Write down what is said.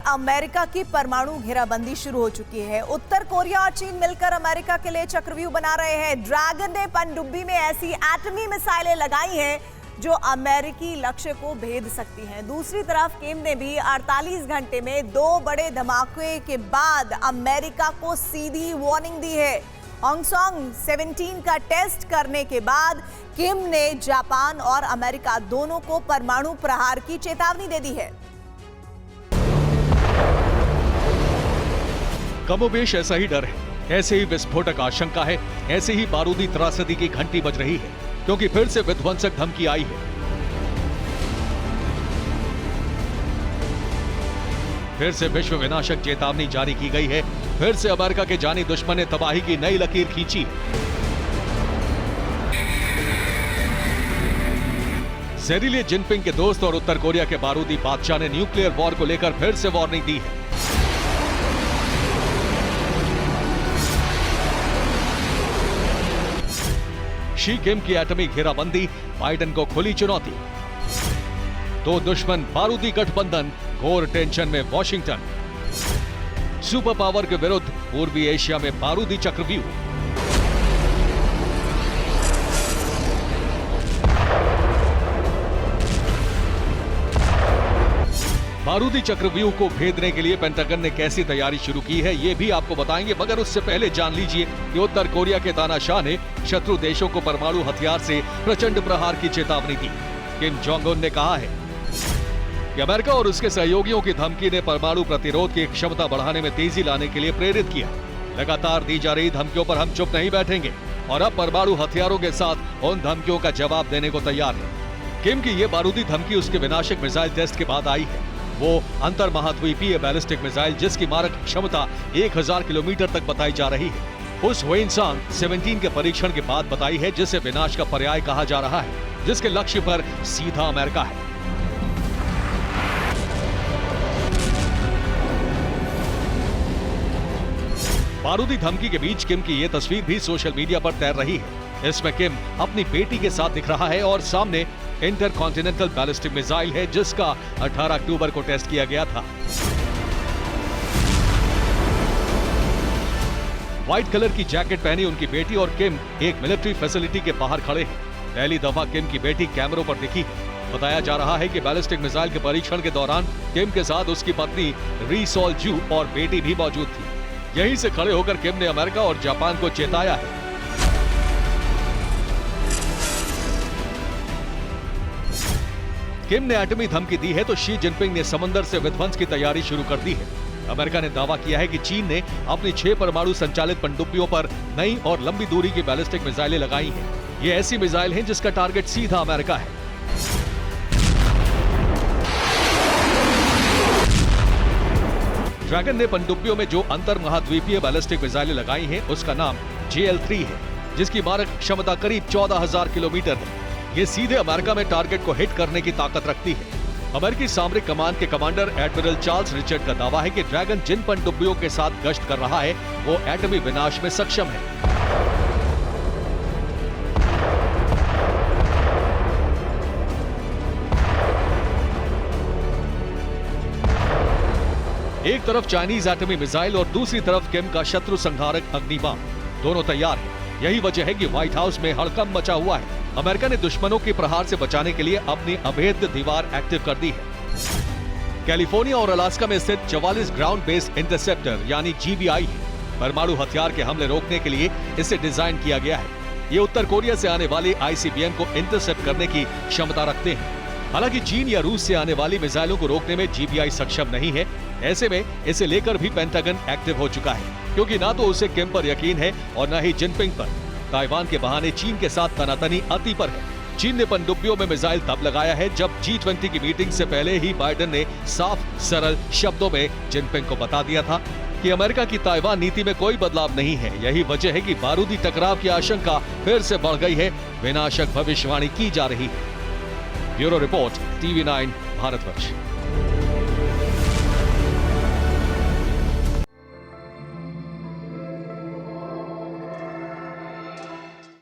America की परमाणु घेराबंदी शुरू हो चुकी है। उत्तर कोरिया और चीन मिलकर अमेरिका के लिए चक्रव्यूह बना रहे हैं। ड्रैगन ने पनडुब्बी में ऐसी एटमी मिसाइलें लगाई हैं जो अमेरिकी लक्ष्य को भेद सकती हैं। दूसरी तरफ किम ने भी 48 घंटे में 2 बड़े धमाके के बाद अमेरिका को सीधी वार्निंग दी है। होंगसोंग 17 का टेस्ट करने के बाद किम ने जापान और अमेरिका दोनों को परमाणु प्रहार की चेतावनी दे दी है। कमोबेश ऐसा ही डर है, ऐसे ही विस्फोटक आशंका है, ऐसे ही बारूदी त्रासदी की घंटी बज रही है, क्योंकि फिर से विध्वंसक धमकी आई है। फिर से विश्व विनाशक चेतावनी जारी की गई है। फिर से अमेरिका के जानी दुश्मन ने तबाही की नई लकीर खींची। ज़ेरिली जिनपिंग के दोस्त और उत्तर कोरिया के बारूदी बादशाह ने न्यूक्लियर वॉर को लेकर फिर से वार्निंग दी है। शी किम की एटमी घेराबंदी, बाइडेन को खुली चुनौती। तो दुश्मन बारूदी गठबंधन, घोर टेंशन में वॉशिंगटन। सुपर पावर के विरुद्ध पूर्वी एशिया में बारूदी चक्रव्यूह। बारूदी चक्रव्यूह को भेदने के लिए पेंटागन ने कैसी तैयारी शुरू की है, ये भी आपको बताएंगे, मगर उससे पहले जान लीजिए कि उत्तर कोरिया के तानाशाह ने शत्रु देशों को परमाणु हथियार से प्रचंड प्रहार की चेतावनी दी। किम जोंग उन ने कहा है कि अमेरिका और उसके सहयोगियों की धमकी ने परमाणु प्रतिरोध की क्षमता बढ़ाने में तेजी लाने के लिए प्रेरित किया। लगातार दी जा रही धमकियों पर हम चुप नहीं बैठेंगे और अब परमाणु हथियारों के साथ उन धमकियों का जवाब देने को तैयार है। किम की ये बारूदी धमकी उसके विनाशक मिसाइल टेस्ट के बाद आई है। वो अंतर महाद्वीपीय बैलिस्टिक मिसाइल जिसकी मारक क्षमता 1000 किलोमीटर तक बताई जा रही है, उस वेनसांग 17 के परीक्षण के बाद बताई है, जिसे विनाश का पर्याय कहा जा रहा है, जिसके लक्ष्य पर सीधा अमेरिका है। बारूदी धमकी के बीच किम की यह तस्वीर भी सोशल मीडिया पर तैर रही है। इसमें किम अपनी बेटी के साथ दिख रहा है और सामने इंटरकॉन्टिनेंटल बैलिस्टिक मिसाइल है, जिसका 18 अक्टूबर को टेस्ट किया गया था। व्हाइट कलर की जैकेट पहनी उनकी बेटी और किम एक मिलिट्री फैसिलिटी के बाहर खड़े हैं। पहली दफा किम की बेटी कैमरों पर दिखी है। बताया जा रहा है कि बैलिस्टिक मिसाइल के परीक्षण के दौरान किम के साथ उसकी पत्नी री सोल जू और बेटी भी मौजूद थी। यहीं से खड़े होकर किम ने अमेरिका और जापान को चेताया है। किम ने एटमी धमकी दी है तो शी जिनपिंग ने समंदर से विध्वंस की तैयारी शुरू कर दी है। अमेरिका ने दावा किया है कि चीन ने अपनी 6 परमाणु संचालित पनडुब्बियों पर नई और लंबी दूरी की बैलिस्टिक मिसाइलें लगाई हैं। ये ऐसी मिसाइल हैं जिसका टारगेट सीधा अमेरिका है। ड्रैगन ने पनडुब्बियों में जो अंतर महाद्वीपीय बैलिस्टिक मिसाइलें लगाई हैं, उसका नाम JL-3 है, जिसकी मारक क्षमता करीब 14,000 किलोमीटर है। ये सीधे अमेरिका में टारगेट को हिट करने की ताकत रखती है। अमेरिकी सामरिक कमान के कमांडर एडमिरल चार्ल्स रिचर्ड का दावा है कि ड्रैगन जिन पनडुब्बियों के साथ गश्त कर रहा है, वो एटमी विनाश में सक्षम है। एक तरफ चाइनीज एटमी मिसाइल और दूसरी तरफ किम का शत्रु संहारक अग्नि बम, दोनों तैयार हैं। यही वजह है कि व्हाइट हाउस में हड़कंप मचा हुआ है। अमेरिका ने दुश्मनों के प्रहार से बचाने के लिए अपनी अभेद्य दीवार एक्टिव कर दी है। कैलिफोर्निया और अलास्का में स्थित 44 ग्राउंड बेस्ड इंटरसेप्टर यानी GBI है। परमाणु हथियार के हमले रोकने के लिए इसे डिजाइन किया गया है। ये उत्तर कोरिया से आने वाले ICBM को इंटरसेप्ट करने की क्षमता रखते हैं। हालांकि चीन या रूस से आने वाली मिसाइलों को रोकने में GBI सक्षम नहीं है। ऐसे में इसे लेकर भी पेंटागन एक्टिव हो चुका है, क्योंकि ना तो उसे किम पर यकीन है और न ही जिनपिंग पर। ताइवान के बहाने चीन के साथ तनातनी अति पर है। चीन ने पनडुब्बियों में मिसाइल तब लगाया है जब G20 की मीटिंग से पहले ही बाइडेन ने साफ सरल शब्दों में जिनपिंग को बता दिया था कि अमेरिका की ताइवान नीति में कोई बदलाव नहीं है। यही वजह है कि बारूदी टकराव की आशंका फिर से बढ़ गई है। विनाशक भविष्यवाणी की जा रही है। Bureau report, TV9 Bharatvarsh.